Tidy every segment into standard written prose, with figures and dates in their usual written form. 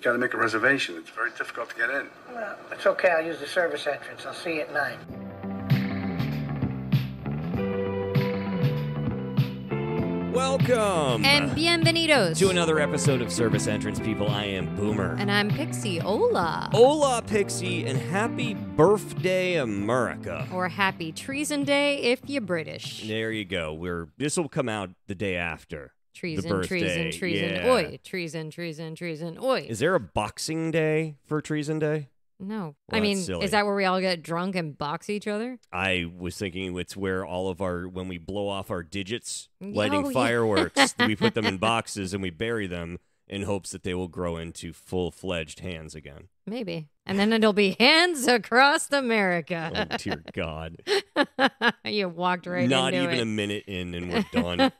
got to make a reservation. It's very difficult to get in. Well, it's okay. I'll use the service entrance. I'll see you at 9. Welcome and bienvenidos to another episode of Service Entrance People. I am Boomer. And I'm Pixie. Hola. Hola, Pixie, and happy birthday, America. Or happy Treason Day if you're British. There you go. This will come out the day after. Treason, the birthday. treason, yeah. Oi. Treason, oi. Is there a Boxing Day for Treason Day? No. Well, I mean, silly. Is that where we all get drunk and box each other? I was thinking it's where all of when we blow off our digits, lighting fireworks, we put them in boxes and we bury them in hopes that they will grow into full-fledged hands again. Maybe. And then it'll be hands across America. Oh, dear God. You walked right Not into even it. a minute in and we're done.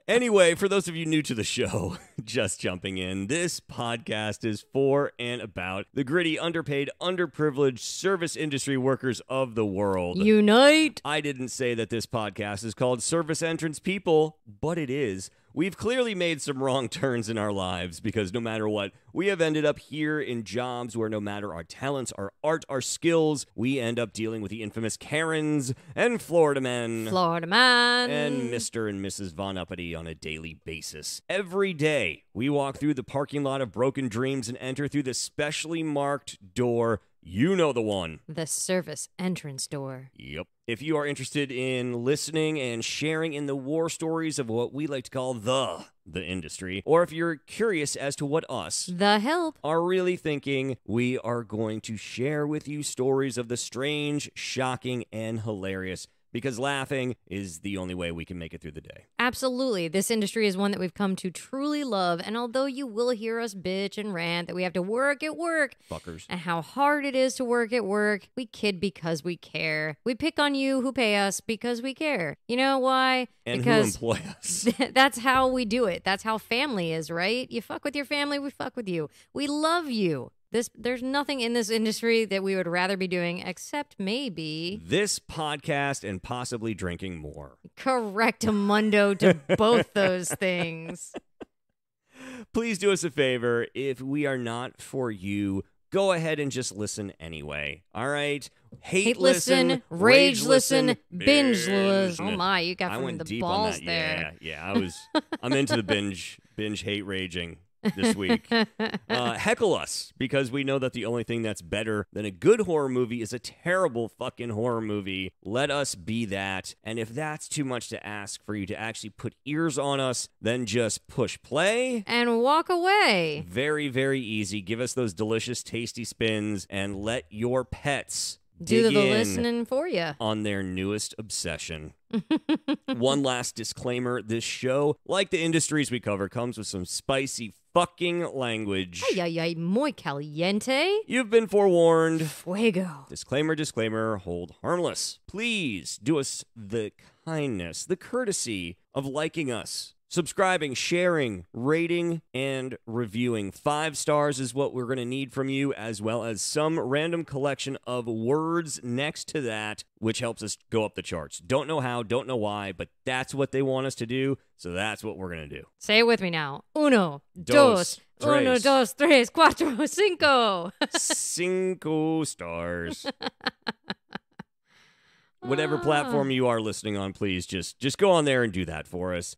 Anyway, for those of you new to the show, just jumping in, this podcast is for and about the gritty, underpaid, underprivileged service industry workers of the world. Unite! I didn't say that this podcast is called Service Entrance People, but it is. We've clearly made some wrong turns in our lives because no matter what, we have ended up here in jobs where no matter our talents, our art, our skills, we end up dealing with the infamous Karens and Florida men. And Mr. and Mrs. Von Uppity on a daily basis. Every day, we walk through the parking lot of broken dreams and enter through the specially marked door. You know the one. The service entrance door. Yep. If you are interested in listening and sharing in the war stories of what we like to call the industry, or if you're curious as to what us, the help, are really thinking, we are going to share with you stories of the strange, shocking, and hilarious. Because laughing is the only way we can make it through the day. Absolutely. This industry is one that we've come to truly love. And although you will hear us bitch and rant that we have to work at work, fuckers, and how hard it is to work at work, we kid because we care. We pick on you who pay us because we care. You know why? And because who employ us. That's how we do it. That's how family is, right? You fuck with your family, we fuck with you. We love you. There's nothing in this industry that we would rather be doing except maybe this podcast and possibly drinking more. Correctamundo to both those things. Please do us a favor. If we are not for you, go ahead and just listen anyway. All right? Hate listen, rage listen, binge listen. Oh my, you got from the balls there. Yeah. I'm into the binge hate raging this week. Heckle us, because we know that the only thing that's better than a good horror movie is a terrible fucking horror movie. Let us be that. And if that's too much to ask for you to actually put ears on us, then just push play and walk away. Very, very easy. Give us those delicious, tasty spins and let your pets do the listening for you on their newest obsession. One last disclaimer. This show, like the industries we cover, comes with some spicy fucking language. Ay, ay, ay, muy caliente. You've been forewarned. Fuego. Disclaimer, hold harmless. Please do us the kindness, the courtesy of liking us, subscribing, sharing, rating, and reviewing. 5 stars is what we're going to need from you, as well as some random collection of words next to that, which helps us go up the charts. Don't know how, don't know why, but that's what they want us to do, so that's what we're going to do. Say it with me now. Uno, dos, tres, cuatro, cinco. 5 stars. Whatever platform you are listening on, please just go on there and do that for us.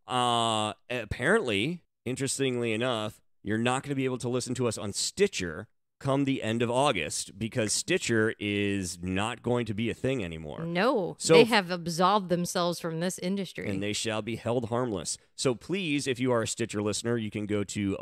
Apparently, interestingly enough, you're not going to be able to listen to us on Stitcher come the end of August, because Stitcher is not going to be a thing anymore. No, so they have absolved themselves from this industry. And they shall be held harmless. So please, if you are a Stitcher listener, you can go to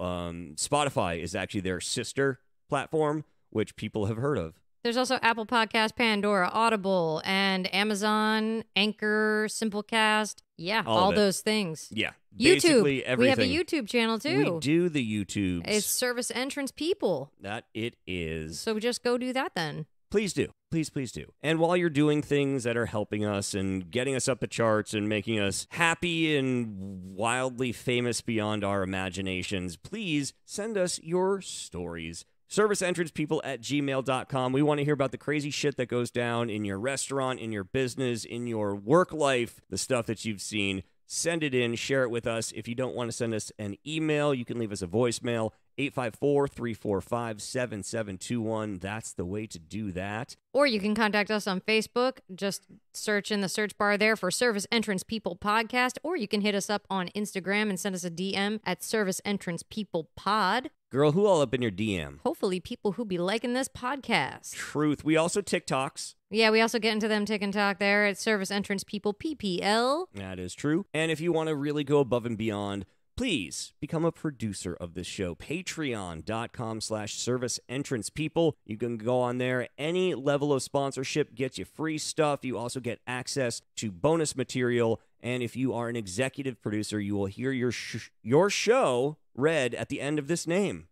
Spotify is actually their sister platform, which people have heard of. There's also Apple Podcasts, Pandora, Audible, and Amazon, Anchor, Simplecast. Yeah, all those things. Yeah. YouTube. Everything. We have a YouTube channel, too. We do the YouTubes. It's Service Entrance People. That it is. So just go do that then. Please do. Please do. And while you're doing things that are helping us and getting us up the charts and making us happy and wildly famous beyond our imaginations, please send us your stories. serviceentrancepeople@gmail.com. We want to hear about the crazy shit that goes down in your restaurant, in your business, in your work life, the stuff that you've seen. Send it in, share it with us. If you don't want to send us an email, you can leave us a voicemail, 854-345-7721. That's the way to do that. Or you can contact us on Facebook. Just search in the search bar there for Service Entrance People Podcast. Or you can hit us up on Instagram and send us a DM at Service Entrance People Pod. Girl, who all up in your DM? Hopefully people who be liking this podcast. Truth. We also TikToks. Yeah, we also get into them Tick and Talk there at Service Entrance People PPL. That is true. And if you want to really go above and beyond, please become a producer of this show. Patreon.com/serviceentrancepeople. You can go on there. Any level of sponsorship gets you free stuff. You also get access to bonus material. And if you are an executive producer, you will hear your show read at the end of this name.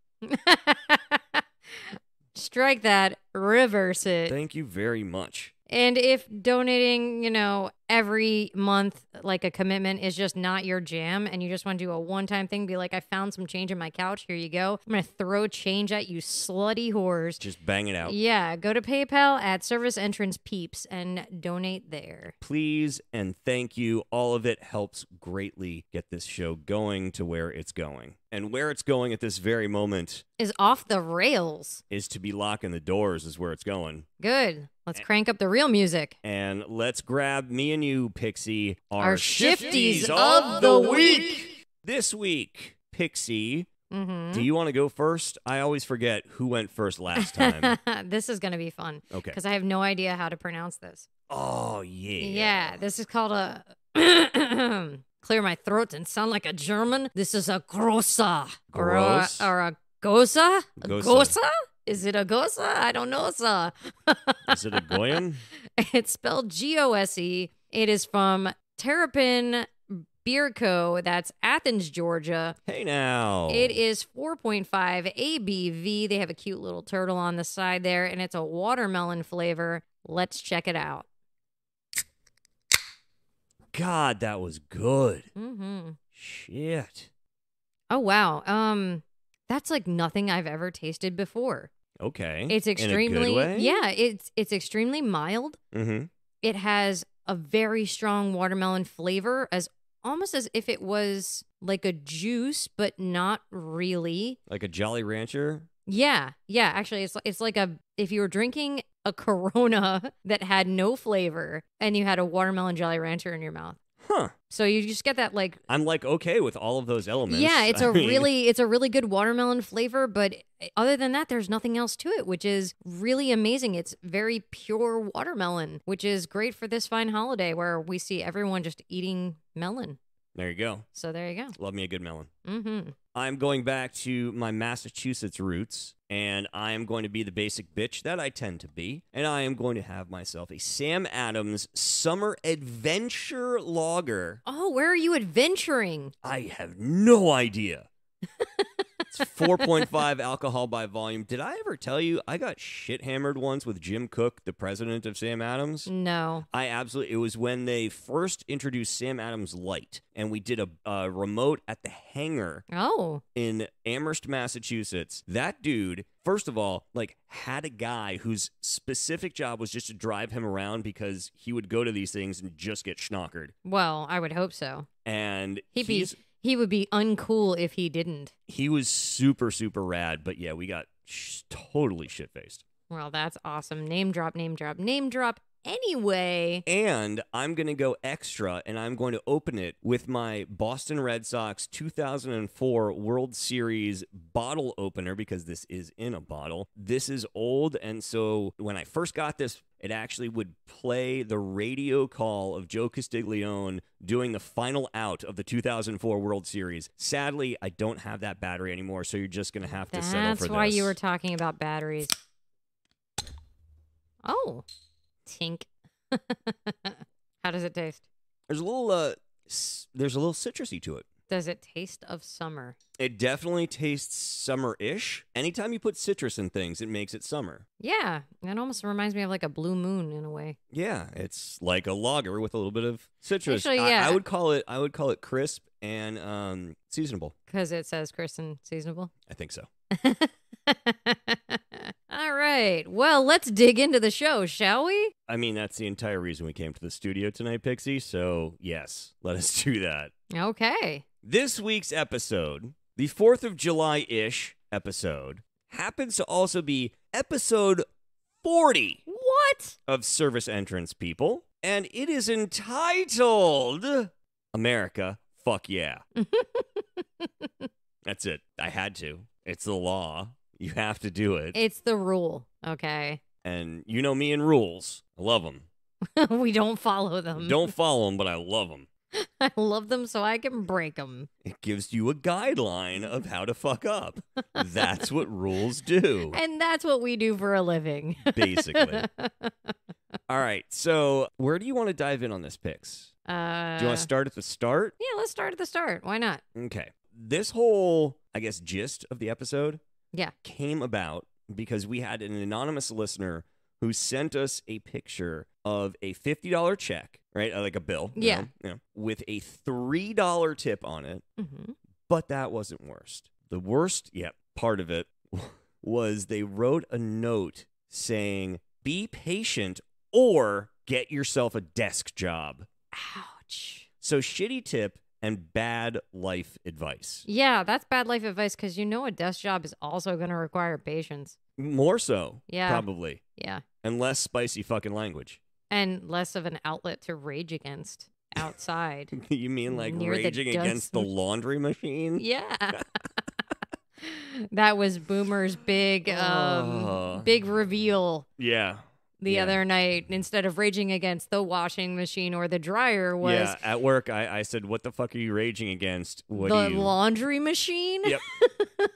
Strike that, reverse it. Thank you very much. And if donating, every month, like a commitment, is just not your jam and you just want to do a one-time thing, be like, I found some change in my couch, here you go. I'm going to throw change at you slutty whores. Just bang it out. Yeah, go to PayPal at Service Entrance Peeps and donate there. Please and thank you. All of it helps greatly get this show going to where it's going. And where it's going at this very moment Is off the rails. is to be locking the doors is where it's going. Good. Let's crank up the real music. And let's grab me and you, Pixie, Our shifties of the week. This week, Pixie, Mm-hmm. do you want to go first? I always forget who went first last time. This is going to be fun. Okay. Because I have no idea how to pronounce this. Oh, yeah. Yeah, this is called a... Clear my throat and sound like a German. This is a grossa. Gross. Or a goza? A Goza. goza? Is it a goza? I don't know, sir. Is it a Goyim? It's spelled G-O-S-E. It is from Terrapin Beer Co. That's Athens, Georgia. Hey, now. It is 4.5 ABV. They have a cute little turtle on the side there, and it's a watermelon flavor. Let's check it out. God, that was good. Mm-hmm. Shit. Oh, wow. That's like nothing I've ever tasted before. Okay. It's extremely, in a good way? yeah, it's extremely mild. Mm-hmm. It has a very strong watermelon flavor, almost as if it was like a juice, but not really. Like a Jolly Rancher? Yeah. Actually, it's like if you were drinking a Corona that had no flavor and you had a watermelon Jolly Rancher in your mouth. Huh. So you just get that like. I'm like okay with all of those elements. Yeah, it's I mean, it's a really good watermelon flavor, but other than that, there's nothing else to it, which is really amazing. It's very pure watermelon, which is great for this fine holiday where we see everyone just eating melon. There you go. So there you go. Love me a good melon. Mm-hmm. I'm going back to my Massachusetts roots, and I am going to be the basic bitch that I tend to be, and I am going to have myself a Sam Adams Summer Adventure Lager. Oh, where are you adventuring? I have no idea. It's 4.5 alcohol by volume. Did I ever tell you I got shit hammered once with Jim Cook, the president of Sam Adams? No. It was when they first introduced Sam Adams Light, and we did a remote at the hangar Oh. in Amherst, Massachusetts. That dude, first of all, had a guy whose specific job was just to drive him around because he would go to these things and just get schnockered. Well, I would hope so. And He would be uncool if he didn't. he was super, super rad. But yeah, we got totally shit-faced. Well, that's awesome. Name drop anyway. And I'm going to go extra, and I'm going to open it with my Boston Red Sox 2004 World Series bottle opener, because this is in a bottle. This is old, and so when I first got this, it actually would play the radio call of Joe Castiglione doing the final out of the 2004 World Series. Sadly, I don't have that battery anymore, so you're just going to have to settle for this. That's why you were talking about batteries. Oh. Tink. How does it taste? There's a little citrusy to it. Does it taste of summer? It definitely tastes summer-ish. Anytime you put citrus in things, it makes it summer. Yeah, it almost reminds me of like a blue moon in a way. Yeah, it's like a lager with a little bit of citrus. Actually, yeah. I would call it crisp and seasonable. Because it says crisp and seasonable? I think so. All right. Well, let's dig into the show, shall we? I mean, that's the entire reason we came to the studio tonight, Pixie. So, yes, let us do that. Okay. This week's episode, the 4th of July-ish, episode happens to also be episode 40 What? of Service Entrance People, and it is entitled America, Fuck Yeah. That's it. I had to. It's the law. You have to do it. It's the rule, okay? And you know me and rules. I love them. We don't follow them. Don't follow them, but I love them. I love them so I can break them. It gives you a guideline of how to fuck up. That's what rules do, And that's what we do for a living. basically. All right, so where do you want to dive in on this, Pix? Do you want to start at the start? Yeah, let's start at the start. Why not? Okay. This whole, I guess, gist of the episode Yeah. came about because we had an anonymous listener who sent us a picture of a $50 check, right? Like a bill. Yeah. With a $3 tip on it. Mm-hmm. But that wasn't worst. The worst, part of it was they wrote a note saying, be patient or get yourself a desk job. Ouch. So shitty tip and bad life advice. Yeah, that's bad life advice because you know a desk job is also going to require patience. More so, Yeah. probably. Yeah. And less spicy fucking language. And less of an outlet to rage against outside. You mean like Near the raging against the laundry machine? Yeah. That was Boomer's big big reveal Yeah. the other night. Instead of raging against the washing machine or the dryer was Yeah, at work, I said, what the fuck are you raging against? What the do you... laundry machine. Yep.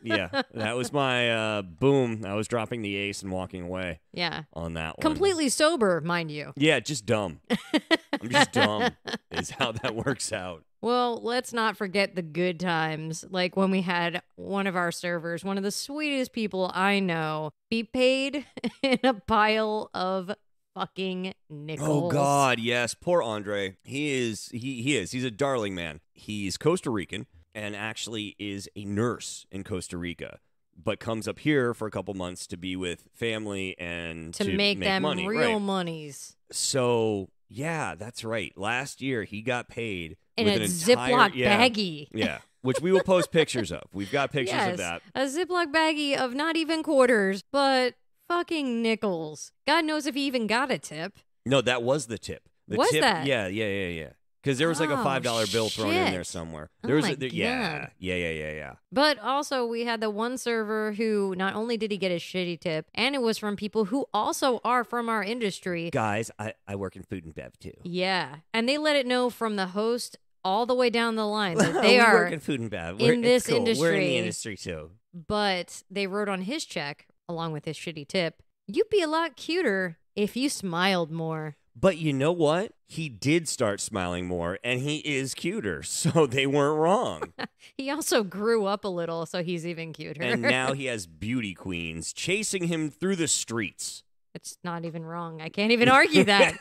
Yeah, that was my boom. I was dropping the ace and walking away Yeah. on that one. Completely sober, mind you. Yeah, just dumb. I'm just dumb is how that works out. Well, let's not forget the good times, like when we had one of our servers, one of the sweetest people I know, be paid in a pile of fucking nickels. Oh God, yes. Poor Andre. He's a darling man. He's Costa Rican and actually is a nurse in Costa Rica, but comes up here for a couple months to be with family and to make them money. real Right. monies. So yeah, that's right. Last year he got paid In with a an Ziploc entire, baggie. Yeah, which we will post pictures of. We've got pictures Yes, of that. a Ziploc baggie of not even quarters, but fucking nickels. God knows if he even got a tip. No, that was the tip. The Was tip, that? Yeah. Because there was like a Oh, $5 bill thrown in there shit. somewhere. Oh There was my yeah. God. But also, we had the one server who not only did he get a shitty tip, and it was from people who also are from our industry. Guys, I work in food and bev too. Yeah. And they let it know from the host all the way down the line that they we are. work in food and bev. in It's this cool. We're in industry. the industry too. But they wrote on his check, along with his shitty tip, you'd be a lot cuter if you smiled more. But you know what? He did start smiling more, and he is cuter, so they weren't wrong. He also grew up a little, so he's even cuter. And now he has beauty queens chasing him through the streets. It's not even wrong. I can't even argue that.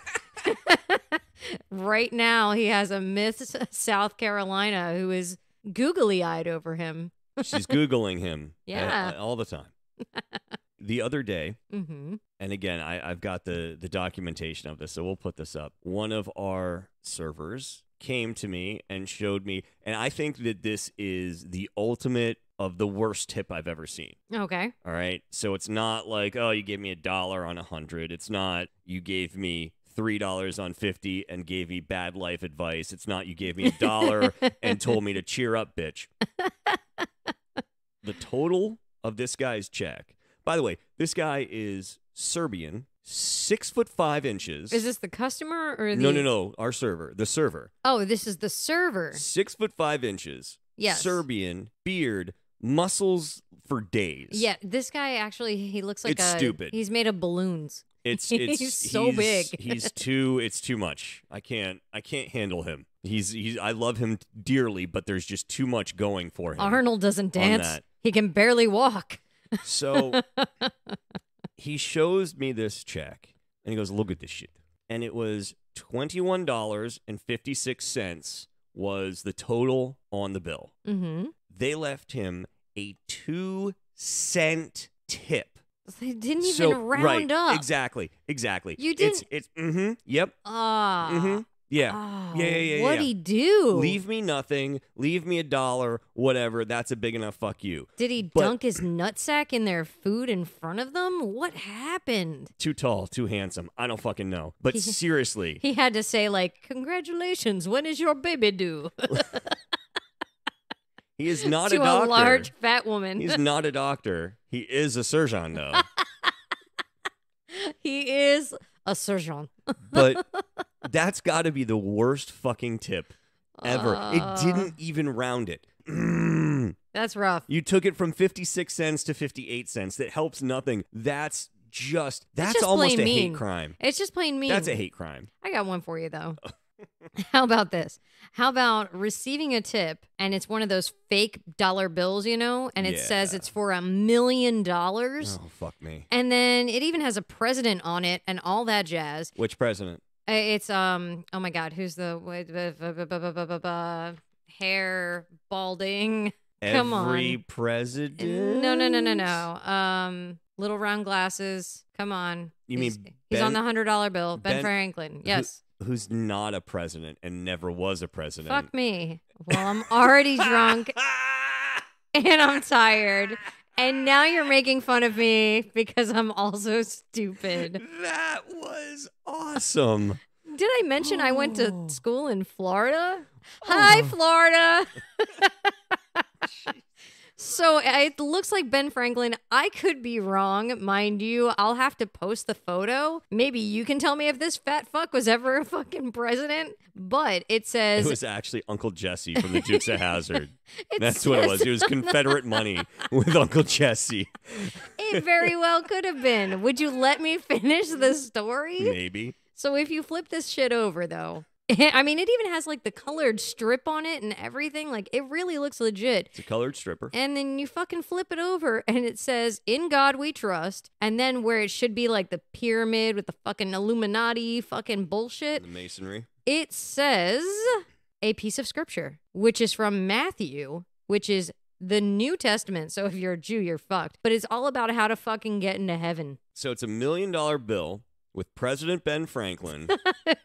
Right now, he has a Miss South Carolina who is googly-eyed over him. She's Googling him Yeah. all the time. The other day, Mm-hmm. and again, I've got the documentation of this, so we'll put this up. One of our servers came to me and showed me, and I think that this is the ultimate of the worst tip I've ever seen. Okay. All right? So it's not like, oh, you gave me $1 on 100. It's not you gave me $3 on 50 and gave me bad life advice. It's not you gave me $1 and told me to cheer up, bitch. The total of this guy's check. By the way, this guy is Serbian, 6'5". Is this the customer or the... No. Our server, the server, Oh, this is the server. 6'5". Yes. Serbian, beard, muscles for days. Yeah, this guy actually, he looks like It's stupid. He's made of balloons. It's so big. It's too much. I can't handle him. I love him dearly, but there's just too much going for him. Arnold doesn't dance. that. He can barely walk. So he shows me this check and he goes, look at this shit. And it was $21.56 was the total on the bill. Mm-hmm. They left him a 2-cent tip. They didn't even round right, up. Exactly. You didn't- Yep. Ah. Mm-hmm. Yeah. Oh, Yeah. What'd he do? Leave me nothing. Leave me $1. Whatever. That's a big enough fuck you. Did he dunk his nutsack in their food in front of them? What happened? Too tall, too handsome. I don't fucking know. But seriously. He had to say, like, congratulations, when is your baby due? He is not to a doctor. a large fat woman. He's not a doctor. He is a surgeon, though. He is a surgeon. But that's got to be the worst fucking tip ever. It didn't even round it. That's rough. You took it from 56 cents to 58 cents. That helps nothing. That's just almost plain a mean. hate crime. It's just plain mean. That's a hate crime. I got one for you, though. How about this? How about receiving a tip and it's one of those fake dollar bills, you know, and it says it's for $1 million. Oh, fuck me. And then it even has a president on it and all that jazz. Which president? It's oh my God, who's the hair balding? Come on. Every president? No. Little round glasses. Come on. You mean he's Ben- on the $100 bill. Ben Ben- Franklin. Yes. Who's not a president and never was a president? Fuck me. Well, I'm already drunk and I'm tired. And now you're making fun of me because I'm also stupid. That was awesome. Did I mention I went to school in Florida? Hi, Florida. So it looks like Ben Franklin. I could be wrong, mind you. I'll have to post the photo. Maybe you can tell me if this fat fuck was ever a fucking president. But it says... It was actually Uncle Jesse from the Dukes of Hazzard. That's what it was. It was Confederate money with Uncle Jesse. It very well could have been. Would you let me finish the story? Maybe. So if you flip this shit over, though... I mean, it even has like the colored strip on it and everything. Like, it really looks legit. It's a colored stripper. And then you fucking flip it over and it says, "In God we trust." And then where it should be like the pyramid with the fucking Illuminati fucking bullshit, The masonry. it says a piece of scripture, which is from Matthew, which is the New Testament. So if you're a Jew, you're fucked. But it's all about how to fucking get into heaven. So it's $1 million bill with President Ben Franklin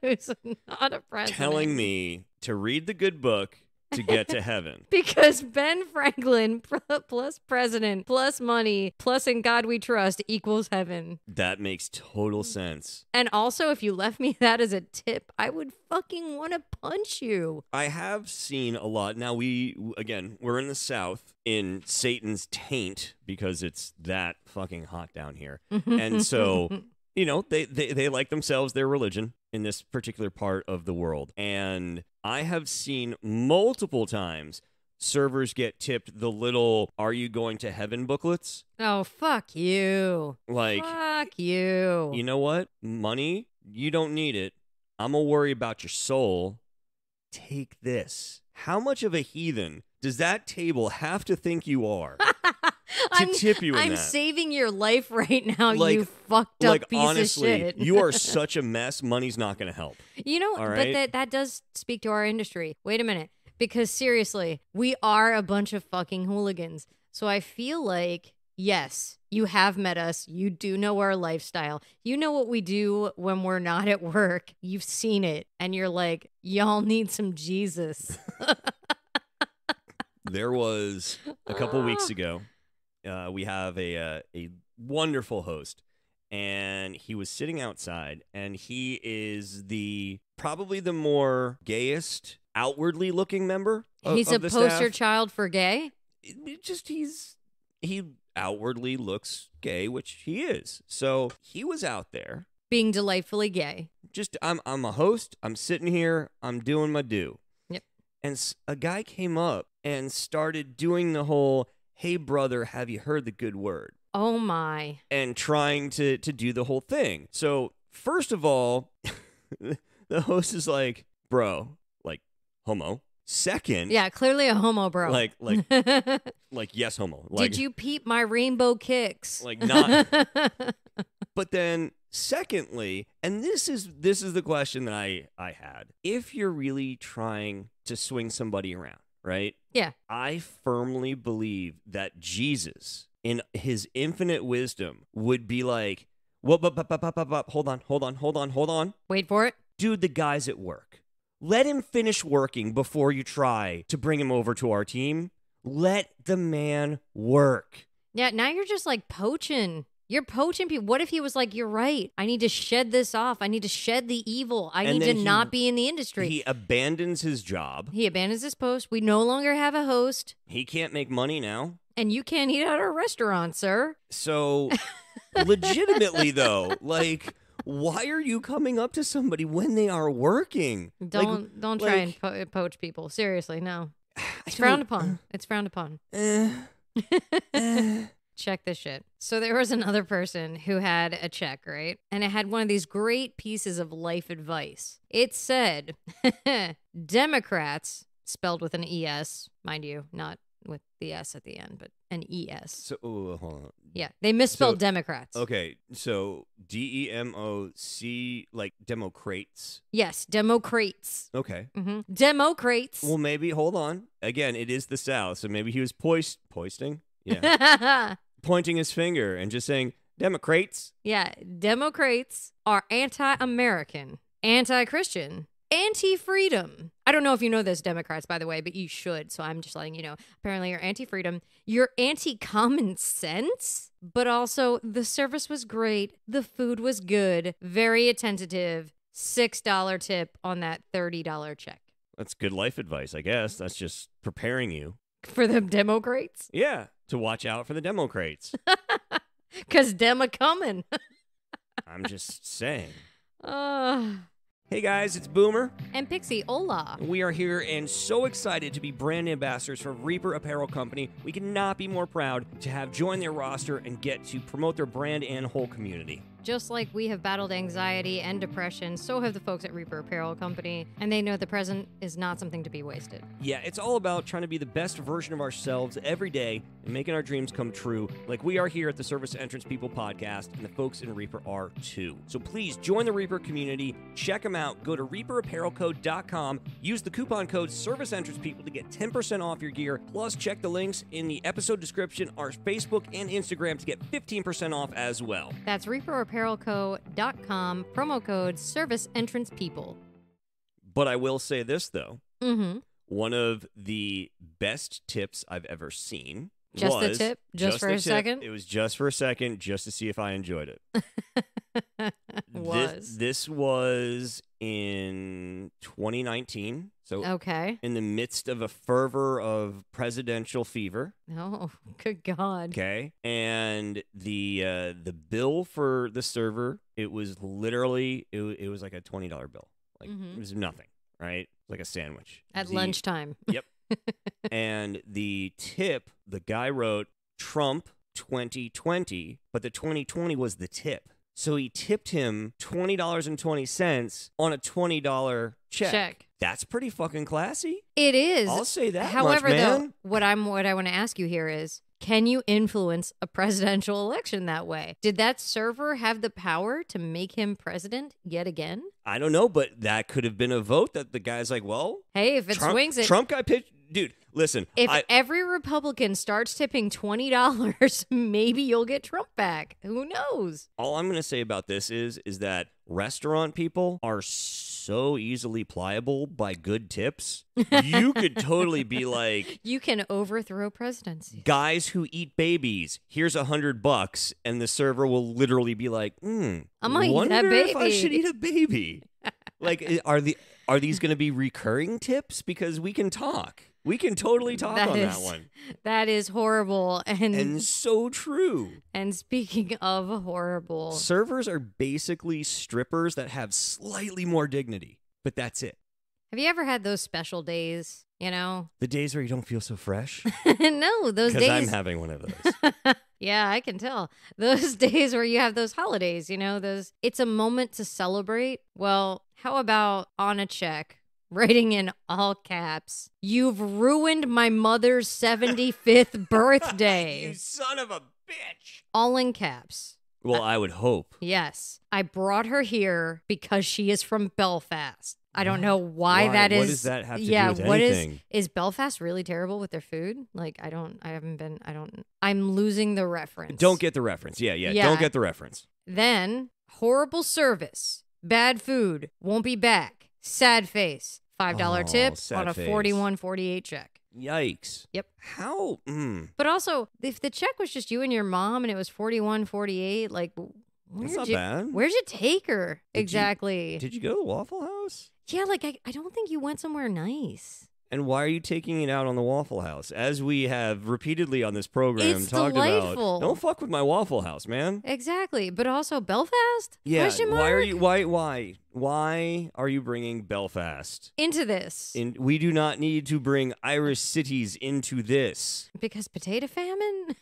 Who's not a president. telling me to read the good book to get to heaven. Because Ben Franklin plus president plus money plus in God we trust equals heaven. That makes total sense. And also, if you left me that as a tip, I would fucking want to punch you. I have seen a lot. Now, we're in the South in Satan's taint because it's that fucking hot down here. And so... You know, they like themselves, their religion in this particular part of the world. And I have seen multiple times servers get tipped the little "Are you going to heaven" booklets. Oh, fuck you. Like, Fuck you. you know what? Money, you don't need it. I'm going to worry about your soul. Take this. How much of a heathen does that table have to think you are? Tip you in I'm that. saving your life right now, Like- you fucked up Like, piece honestly, of shit. you are such a mess. Money's not going to help. You know, All but right? that does speak to our industry. Wait a minute. Because seriously, we are a bunch of fucking hooligans. So I feel like, yes, you have met us. You do know our lifestyle. You know what we do when we're not at work. You've seen it. And you're like, y'all need some Jesus. There was a couple weeks ago, we have a wonderful host, and he was sitting outside, and he is probably the more gayest, outwardly looking member of, He's of a the poster staff. child for gay. He outwardly looks gay, which he is. So he was out there. Being delightfully gay. I'm a host. I'm sitting here. I'm doing my due. Yep. And a guy came up and started doing the whole, "Hey, brother, have you heard the good word?" Oh, my. And trying to do the whole thing. So, first of all, the host is like, "Bro, like, homo." Second, Yeah, clearly a homo, bro. like, yes, homo. Like, Did you peep my rainbow kicks? like, not. But then, secondly, and this is the question that I had. If you're really trying to swing somebody around, right? Yeah. I firmly believe that Jesus, in his infinite wisdom, would be like, "Whoa, hold on. Wait for it. Dude, the guy's at work. Let him finish working before you try to bring him over to our team. Let the man work. Yeah, now you're just like poaching. You're poaching people. What if he was like, you're right. I need to shed this off. I need to shed the evil. I need to not be in the industry. He abandons his job. He abandons his post. We no longer have a host. He can't make money now. And you can't eat at our restaurant, sir. So, legitimately, though, like, why are you coming up to somebody when they are working? Don't try and poach people. Seriously, no. It's frowned upon. It's frowned upon. Check this shit. So there was another person who had a check, right? And it had one of these great pieces of life advice. It said, Democrats, spelled with an ES, mind you, not with the S at the end, but an ES. So, hold on. Yeah, they misspelled Democrats. Okay, so DEMOC, like Democrates. Yes, Democrates. Okay. Mm-hmm. Democrates. Well, maybe, hold on. Again, it is the South, so maybe he was poisting? Yeah. Pointing his finger and just saying, Democrates. Yeah, Democrates are anti-American, anti-Christian, anti-freedom. I don't know if you know this, Democrats, by the way, but you should. So I'm just letting you know. Apparently you're anti-freedom. You're anti-common sense, but also the service was great. The food was good. Very attentive. $6 tip on that $30 check. That's good life advice, I guess. That's just preparing you. For the Democrates? Yeah, to watch out for the Democrates. Because Dem a coming. I'm just saying. Uh... Hey guys, it's Boomer. And Pixie, hola. We are here and so excited to be brand ambassadors for Reaper Apparel Company. We could not be more proud to have joined their roster and get to promote their brand and whole community. Just like we have battled anxiety and depression, so have the folks at Reaper Apparel Company, and they know the present is not something to be wasted. Yeah, it's all about trying to be the best version of ourselves every day and making our dreams come true, like we are here at the Service Entrance People podcast, and the folks in Reaper are too. So please join the Reaper community, check them out, go to reaperapparelcode.com, use the coupon code ServiceEntrancePeople to get 10% off your gear, plus check the links in the episode description, our Facebook and Instagram to get 15% off as well. That's reaperapparelco.com, promo code ServiceEntrancePeople. But I will say this, though. Mm-hmm. One of the best tips I've ever seen Just was... the tip? Just for a second? It was just for a second, just to see if I enjoyed it. This was in 2019. So okay. In the midst of a fervor of presidential fever. Oh, good God. Okay. And the bill for the server, it was literally, it was like a $20 bill. Like, It was nothing, right? Like a sandwich. At lunchtime. Yep. And the tip, the guy wrote Trump 2020, but the 2020 was the tip. So he tipped him $20.20 on a $20 check. That's pretty fucking classy. It is. I'll say that. However, much, man. though, what I want to ask you here is, can you influence a presidential election that way? Did that server have the power to make him president yet again? I don't know, but that could have been a vote that the guy's like, well, hey, if it swings it, Trump got pitched. Dude, listen. If every Republican starts tipping $20, maybe you'll get Trump back. Who knows? All I'm going to say about this is that restaurant people are so easily pliable by good tips. You could totally be like, you can overthrow presidency. Guys who eat babies, here's $100, and the server will literally be like, I might eat that wonder baby. if I should eat a baby. Like, are these going to be recurring tips? Because we can talk. We can totally talk on that one. That is horrible. And so true. And speaking of horrible, servers are basically strippers that have slightly more dignity, but that's it. Have you ever had those special days, you know? The days where you don't feel so fresh? No, those days. Because I'm having one of those. Yeah, I can tell. Those days where you have those holidays, you know, it's a moment to celebrate. Well, how about on a check? Writing in all caps, "You've ruined my mother's 75th birthday." You son of a bitch. All in caps. Well, I would hope. Yes. I brought her here because she is from Belfast. I don't know why that is. What does that have to do with anything? Is Belfast really terrible with their food? Like, I'm losing the reference. Don't get the reference. Yeah. Don't get the reference. Then, horrible service, bad food, won't be back. Sad face. $5 Oh, tip sad on a face. 41.48 check. Yikes. Yep. How? But also, if the check was just you and your mom and it was 41.48, like, That's not bad. where'd you take her? Did you- exactly. Did you go to Waffle House? Yeah, like, I don't think you went somewhere nice. And why are you taking it out on the Waffle House? As we have repeatly on this program It's talked delightful. about, don't fuck with my Waffle House, man. Exactly. But also, Belfast? Yeah, Question mark? why are you why are you bringing Belfast? Into this? We do not need to bring Irish cities into this. Because potato famine?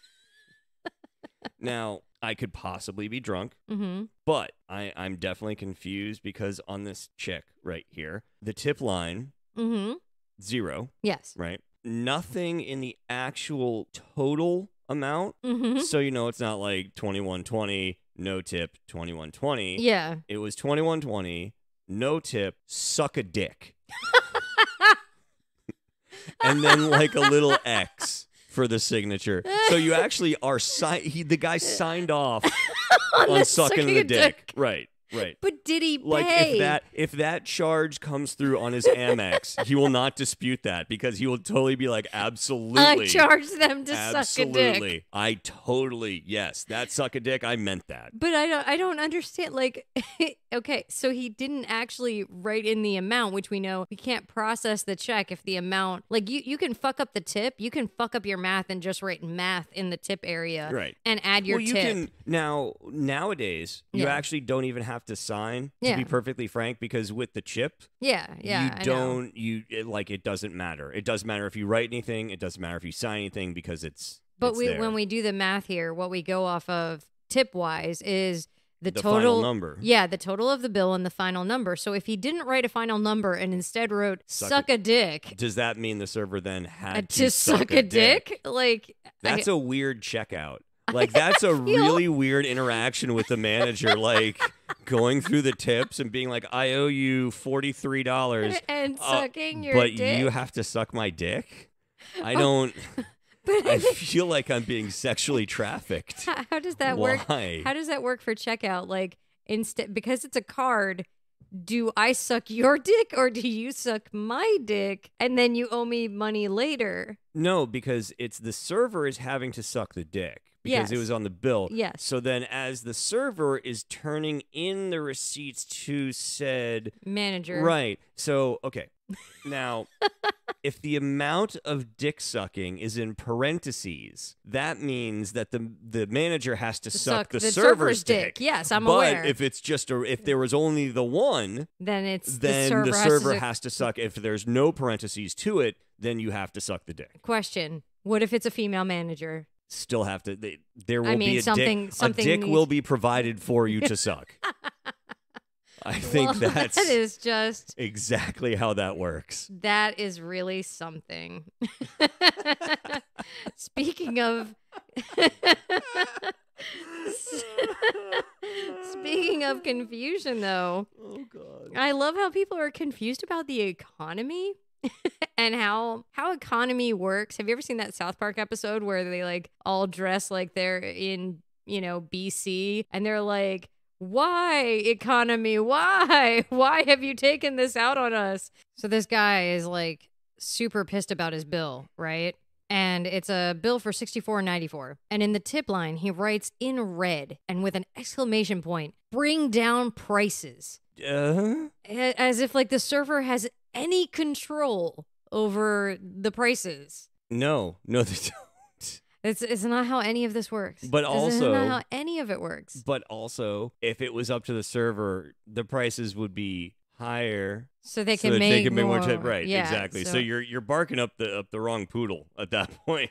Now, I could possibly be drunk, Mm-hmm. but I'm definitely confused because on this chick right here, the tip line, Mm-hmm. 0, Yes. right? Nothing in the actual total amount. Mm-hmm. So, it's not like 21.20, no tip, 21.20. Yeah. It was 21.20, no tip, suck a dick. And then like a little X for the signature. So you actually are the guy signed off on sucking the a dick. Right. But did he pay? Like if that charge comes through on his Amex, he will not dispute that because he will totally be like, absolutely. I charged them to suck a dick. Absolutely. I totally, yes. That suck a dick, I meant that. But I don't understand. Like, okay, so he didn't actually write in the amount, which we know we can't process the check if the amount, like you can fuck up the tip, you can fuck up your math and just write math in the tip area, Right. and add your you tip. can nowadays you Yeah. actually don't even have to sign, to Yeah. be perfectly frank, because with the chip, yeah, I know. it doesn't matter. It doesn't matter if you write anything, it doesn't matter if you sign anything because it's there. When we do the math here, what we go off of tip wise is the total final number. Yeah, the total of the bill and the final number. So if he didn't write a final number and instead wrote suck a dick, Does that mean the server then had to suck a dick? Like, That's a weird checkout. Like, that's a really weird interaction with the manager, like going through the tips and being like, I owe you $43. and sucking your but dick. you have to suck my dick? I don't. I feel like I'm being sexually trafficked. How does that work? Why? How does that work for checkout? Like, instead, because it's a card, do I suck your dick or do you suck my dick and then you owe me money later? No, because it's the server is having to suck the dick. Because it Yes. was on the bill. Yes. So then as the server is turning in the receipts to said Manager. Right. So, okay. Now, if the amount of dick sucking is in parentheses, that means that the manager has to suck the server's dick. Yes, I'm but aware. if it's just if there was only the one, then the server has has to suck. If there's no parentheses to it, then you have to suck the dick. Question: what if it's a female manager? Still have to. There will be a something dick. A dick needs- will be provided for you to suck. I think that's that is just exactly how that works. that is really something. Speaking of speaking of confusion, though, Oh God. I love how people are confused about the economy. And how economy works. Have you ever seen that South Park episode where they like all dress like they're in, BC and they're like, why economy? Why have you taken this out on us? So this guy is like super pissed about his bill, right? And it's a bill for $64.94. And in the tip line, he writes in red and with an exclamation point, bring down prices. As if like the server has any control over the prices. No, they don't. It's not how any of this works. But It's also- not how any of it works. But also, if it was up to the server, the prices would be higher, So they so can that make they can make more more. tip. Right, Yeah, exactly. So you're barking up the wrong poodle at that point.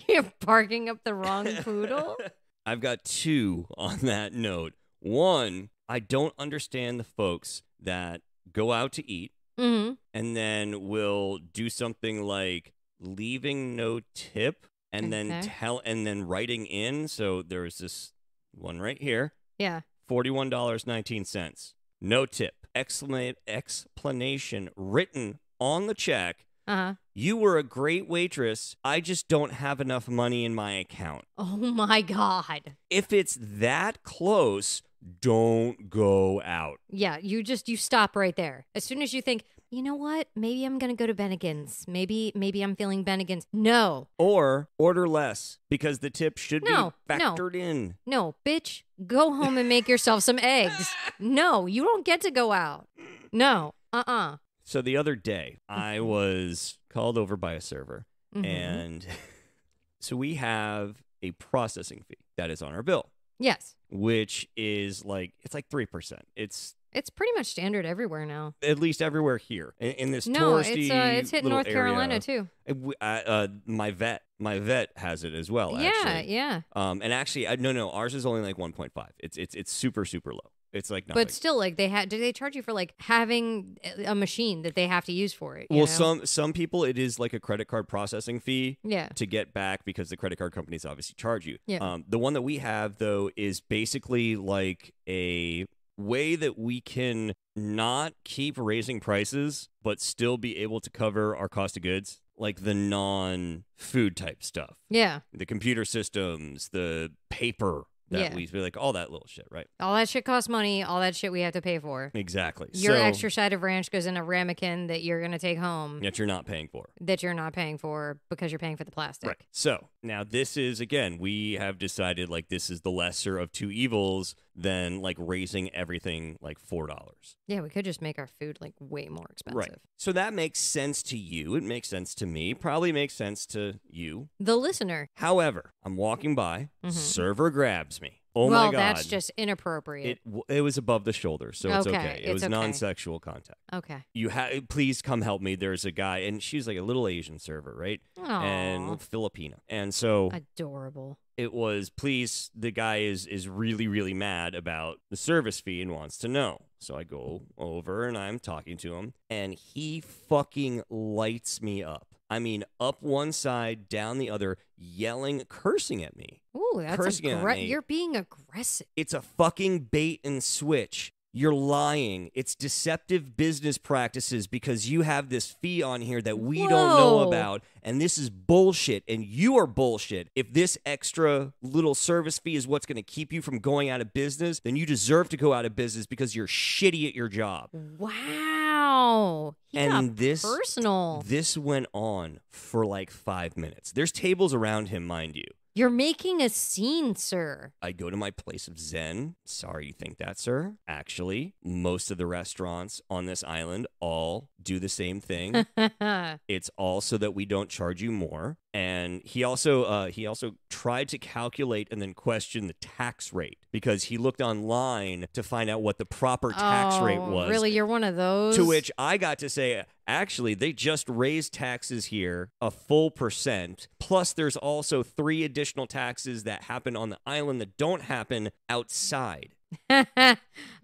You're barking up the wrong poodle. I've got two on that note. One, I don't understand the folks that go out to eat Mm-hmm. and then will do something like leaving no tip and Okay. then writing in. So there's this one right here, Yeah. $41.19. No tip. Explanation written on the check. Uh-huh. You were a great waitress. I just don't have enough money in my account. Oh my God. If it's that close, don't go out. Yeah, you stop right there. As soon as you think, you know what? Maybe I'm going to go to Bennigan's. Maybe I'm feeling Bennigan's. No. Or order less because the tip should be factored in. No, bitch, go home and make yourself some eggs. No, you don't get to go out. No. So the other day, I was called over by a server, and so we have a processing fee that is on our bill. Yes. Which is it's like 3%. It's pretty much standard everywhere now. At least everywhere here in this no, touristy it's hit little North Carolina too. My vet has it as well. Yeah, actually. yeah. And actually, no, ours is only like 1.5. It's super low. It's like nothing. But still, like do they charge you for like having a machine that they have to use for it? Well, know? some people it is like a credit card processing fee. Yeah. To get back because the credit card companies obviously charge you. Yeah. The one that we have though is basically like a way that we can not keep raising prices but still be able to cover our cost of goods, like the non-food type stuff. Yeah. The computer systems, the paper that we like, all that little shit, right? All that shit costs money. All that shit we have to pay for. Exactly. Your extra side of ranch goes in a ramekin that you're going to take home. That you're not paying for. That you're not paying for because you're paying for the plastic. Right. So now this is, again, we have decided like this is the lesser of two evils than like raising everything like $4. Yeah, we could just make our food like way more expensive. Right. So that makes sense to you. It makes sense to me. Probably makes sense to you. The listener. However, I'm walking by, server grabs me. Oh well, my God. that's just inappropriate. It was above the shoulder, so it's okay. It was okay. Non-sexual contact. Okay. Please come help me. There's a guy, and she's like a little Asian server, right? Aww. And Filipina. And so adorable. It was, please, the guy is really, really mad about the service fee and wants to know. So I go over and I'm talking to him, and he fucking lights me up. I mean, up one side, down the other, yelling, cursing at me. Ooh, that's you're being aggressive. It's a fucking bait and switch. You're lying. It's deceptive business practices because you have this fee on here that we don't know about, and this is bullshit, and you are bullshit. If this extra little service fee is what's going to keep you from going out of business, then you deserve to go out of business because you're shitty at your job. Wow. Personal. This went on for like 5 minutes. There's tables around him, mind you. You're making a scene, sir. I go to my place of zen. Sorry you think that, sir. Actually, most of the restaurants on this island all do the same thing. It's all so that we don't charge you more. And he also tried to calculate and then question the tax rate because he looked online to find out what the proper tax rate was. Really? You're one of those? To which I got to say, actually, they just raised taxes here a full %. Plus, there's also 3 additional taxes that happen on the island that don't happen outside.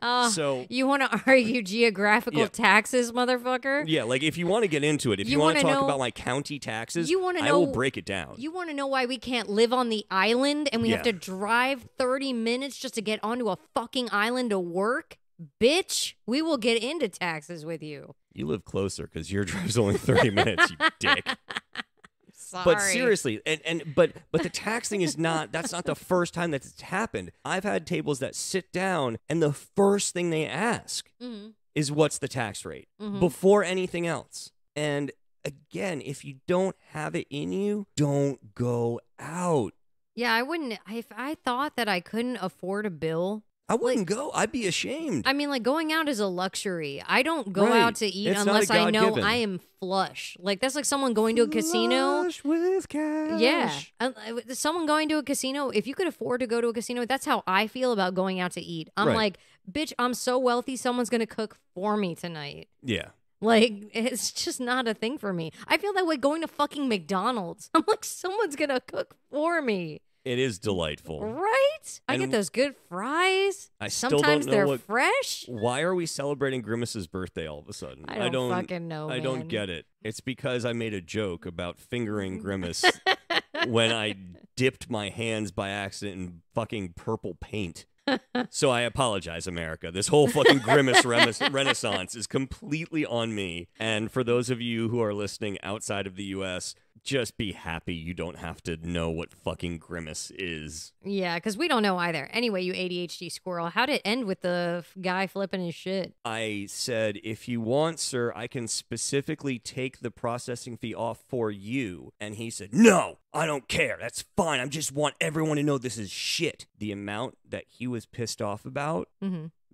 So you want to argue geographical taxes, motherfucker? Yeah, like if you want to get into it, if you want to talk about my county taxes, I will break it down. You want to know why we can't live on the island and we have to drive 30 minutes just to get onto a fucking island to work? Bitch, we will get into taxes with you. You live closer because your drive's only 30 minutes, you dick. Sorry. But seriously, but the tax thing is that's not the first time that it's happened. I've had tables that sit down and the first thing they ask is what's the tax rate before anything else. And again, if you don't have it in you, don't go out. Yeah, I wouldn't. If I thought that I couldn't afford a bill, I wouldn't go. I'd be ashamed. I mean, like, going out is a luxury. I don't go out to eat unless I know I am flush. Like, that's like someone going to a casino. Flush with cash. Yeah. Someone going to a casino, if you could afford to go to a casino, that's how I feel about going out to eat. I'm like, bitch, I'm so wealthy, someone's going to cook for me tonight. Yeah. Like, it's just not a thing for me. I feel that way going to fucking McDonald's. I'm like, someone's going to cook for me. It is delightful. Right? I get those good fries. Sometimes they're fresh. Why are we celebrating Grimace's birthday all of a sudden? I don't fucking know, I don't get it. It's because I made a joke about fingering Grimace when I dipped my hands by accident in fucking purple paint. So I apologize, America. This whole fucking Grimace renaissance is completely on me. And for those of you who are listening outside of the U.S., Just be happy you don't have to know what fucking grimace is. Yeah, because we don't know either. Anyway, you ADHD squirrel, how'd it end with the guy flipping his shit? I said, if you want, sir, I can specifically take the processing fee off for you. And he said, no, I don't care. That's fine. I just want everyone to know this is shit. The amount that he was pissed off about,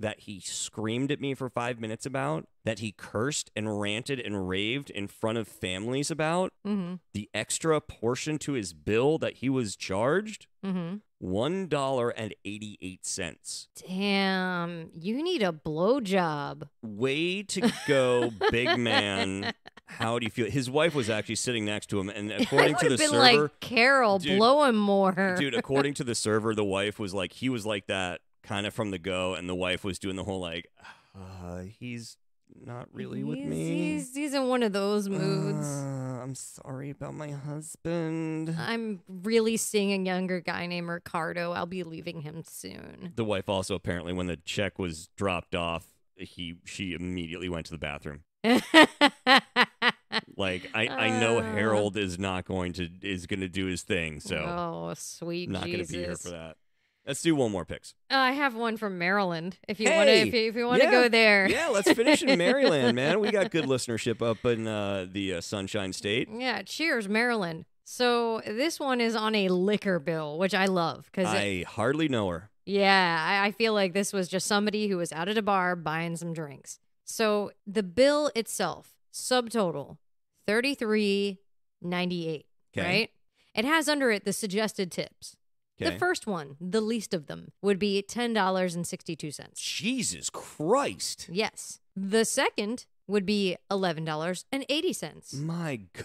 that he screamed at me for 5 minutes about, that he cursed and ranted and raved in front of families about, the extra portion to his bill that he was charged, $1.88. Damn, you need a blowjob. Way to go, big man. How do you feel? His wife was actually sitting next to him, and according to the been server, like, Carol, blow him more. Dude, according to the server, the wife was like, he was like that kind of from the go, and the wife was doing the whole like, he's not really with me. He's in one of those moods. I'm sorry about my husband. I'm really seeing a younger guy named Ricardo. I'll be leaving him soon. The wife also apparently, when the check was dropped off, she immediately went to the bathroom. Like I know Harold is going to do his thing, so oh sweet not Jesus. going to be here for that. Let's do one more picks. I have one from Maryland. If you Hey! want to, if you want to go there, Yeah, let's finish in Maryland, man. We got good listenership up in the Sunshine State. Yeah, cheers, Maryland. So this one is on a liquor bill, which I love because I hardly know her. yeah, I feel like this was just somebody who was out at a bar buying some drinks. So the bill itself, subtotal, $33.98. Okay. Right? It has under it the suggested tips. Okay. The first one, the least of them, would be $10.62. Jesus Christ. Yes. The second would be $11.80. My God.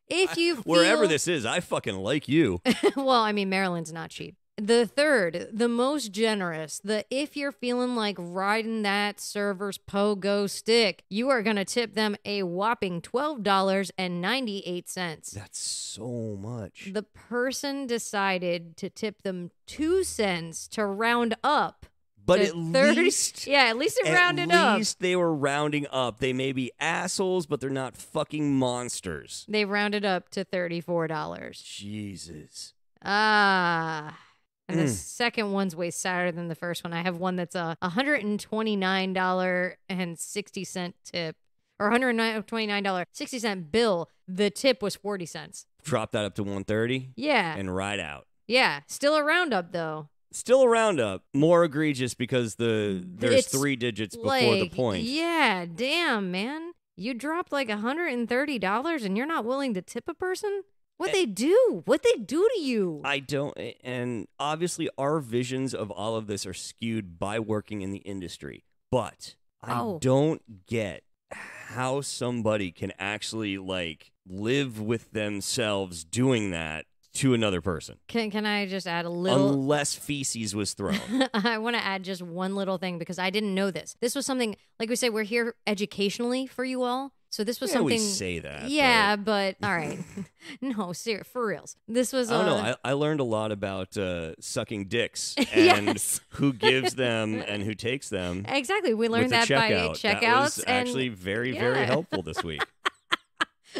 If you Wherever feel- this is, I fucking like you. well, I mean, Maryland's not cheap. The third, the most generous, if you're feeling like riding that server's pogo stick, you are going to tip them a whopping $12.98. That's so much. The person decided to tip them 2 cents to round up. But to at 30 least... Yeah, at least it rounded up. At least they were rounding up. They may be assholes, but they're not fucking monsters. They rounded up to $34. Jesus. And the second one's way sadder than the first one. I have one that's a $129.60 tip, or $129.60 bill. The tip was 40 cents. Drop that up to 130. Yeah. And ride out. Yeah. Still a roundup, though. Still a roundup. More egregious because there's It's 3 digits before like, the point. Yeah. Damn, man. You dropped like $130 and you're not willing to tip a person? What'd they do? What'd they do to you? I don't, and obviously our visions of all of this are skewed by working in the industry, but I don't get how somebody can actually like live with themselves doing that to another person. Can I just add a little? Unless feces was thrown. I want to add just one little thing because I didn't know this. This was something, like we say, we're here educationally for you all. So this was something. We say that. Yeah, but all right. No, for reals. This was. I don't know. I learned a lot about sucking dicks and Yes. who gives them and who takes them. Exactly. We learned with that the by checkout. checkouts. That was and actually very, very helpful this week.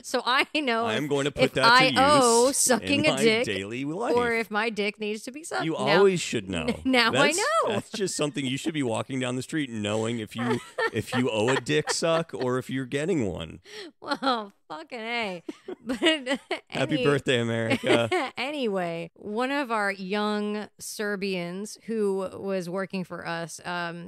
So I know I'm going to put if that I to use owe sucking in a my dick daily life. or if my dick needs to be sucked. You Now- always should know. Now I know. That's just something you should be walking down the street knowing if you owe a dick suck or if you're getting one. Well, fucking A. But Happy birthday, America. Anyway, one of our young Serbians who was working for us,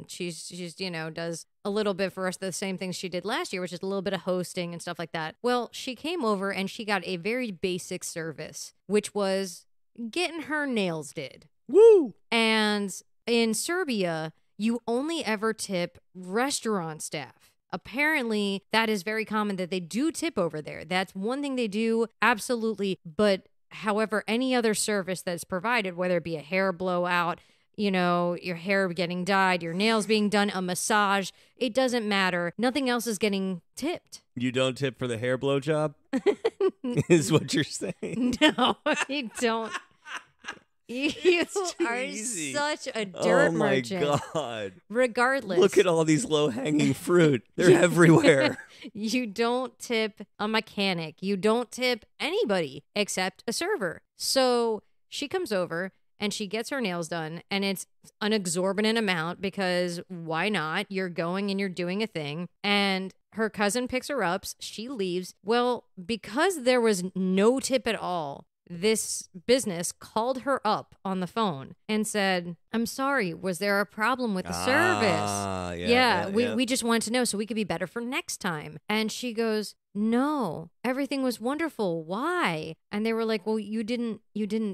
she's does a little bit for us the same things she did last year, which is a little bit of hosting and stuff like that. Well, she came over and she got a very basic service, which was getting her nails did. Woo! And in Serbia, you only ever tip restaurant staff. Apparently, that is very common that they do tip over there. That's one thing they do, absolutely. But however, any other service that's provided, whether it be a hair blowout, your hair getting dyed, your nails being done, a massage, it doesn't matter. Nothing else is getting tipped. You don't tip for the hair blow job? Is what you're saying. No, you don't. You too are easy. such a dirt Oh my merchant. God. Regardless. Look at all these low-hanging fruit. They're everywhere. You don't tip a mechanic. You don't tip anybody except a server. So she comes over and she gets her nails done, and it's an exorbitant amount because why not? You're going and you're doing a thing. And her cousin picks her up. She leaves. Well, because there was no tip at all, this business called her up on the phone and said, I'm sorry, was there a problem with the service? Yeah, we just wanted to know so we could be better for next time. And she goes, no, everything was wonderful. Why? And they were like, well, you didn't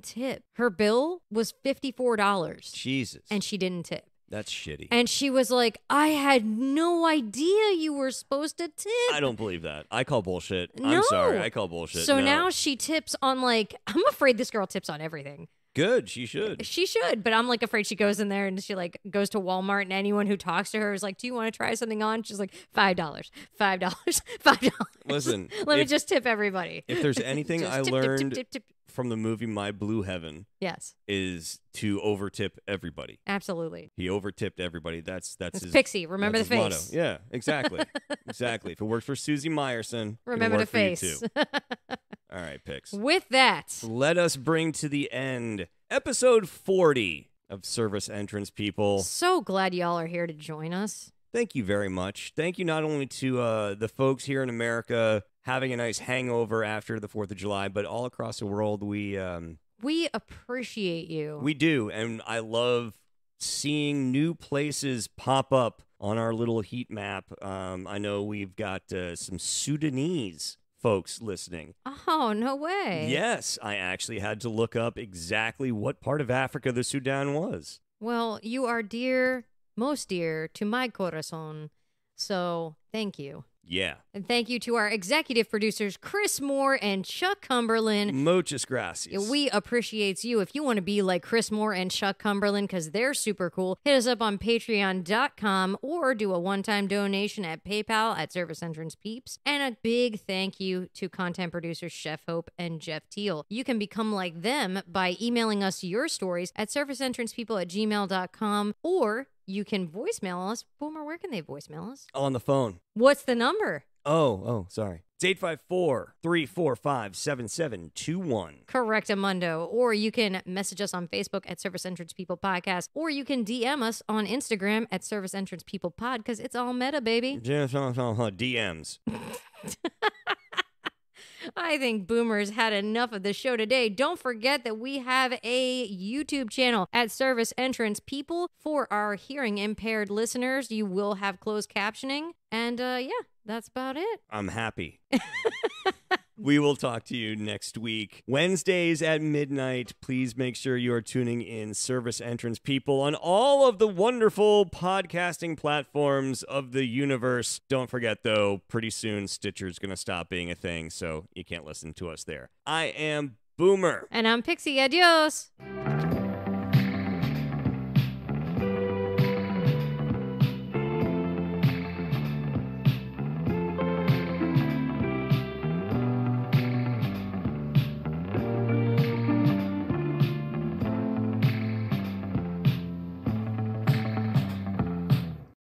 tip. Her bill was $54. Jesus. And she didn't tip. That's shitty. And she was like, I had no idea you were supposed to tip. I don't believe that. I call bullshit. No. I'm sorry. I call bullshit. So No. now she tips on I'm afraid this girl tips on everything. Good. She should. She should, but I'm afraid she goes in there and she goes to Walmart and anyone who talks to her is like, do you want to try something on? She's like, $5, $5. Listen. Let me just tip everybody. If there's anything Just I tip, learned tip, tip, tip. from the movie My Blue Heaven Yes, is to overtip everybody. absolutely. He overtipped everybody. That's It's his Pixie. Remember the that's his face. motto. Yeah, exactly. Exactly. If it works for Susie Meyerson, Remember it'll the work for you face. too. All right, Pix. With that, Let us bring to the end episode 40 of Service Entrance People. so glad y'all are here to join us. Thank you very much. Thank you not only to the folks here in America having a nice hangover after the 4th of July, but all across the world. We appreciate you. We do, and I love seeing new places pop up on our little heat map. I know we've got some Sudanese folks listening. Oh, no way. Yes, I actually had to look up exactly what part of Africa the Sudan was. Well, you are dear, most dear to my corazon. So thank you. Yeah. And thank you to our executive producers, Chris Moore and Chuck Cumberland. Muchas gracias. We appreciate you. If you want to be like Chris Moore and Chuck Cumberland, because they're super cool, hit us up on patreon.com or do a one-time donation at PayPal at Service Entrance Peeps. And a big thank you to content producers Chef Hope and Jeff Teal. You can become like them by emailing us your stories at serviceentrancepeople@gmail.com, or you can voicemail us. Boomer, where can they voicemail us? On the phone. What's the number? Oh, sorry. It's 854-345-7721. Correctamundo. Or you can message us on Facebook at Service Entrance People Podcast, or you can DM us on Instagram at Service Entrance People Pod, because it's all meta, baby. DMs. I think Boomer's had enough of the show today. Don't forget that we have a YouTube channel at Service Entrance People. For our hearing impaired listeners, you will have closed captioning. And yeah, that's about it. I'm happy. We will talk to you next week. Wednesdays at midnight. Please make sure you are tuning in Service Entrance People on all of the wonderful podcasting platforms of the universe. Don't forget, though, pretty soon Stitcher's going to stop being a thing, so you can't listen to us there. I am Boomer. And I'm Pixie. Adios.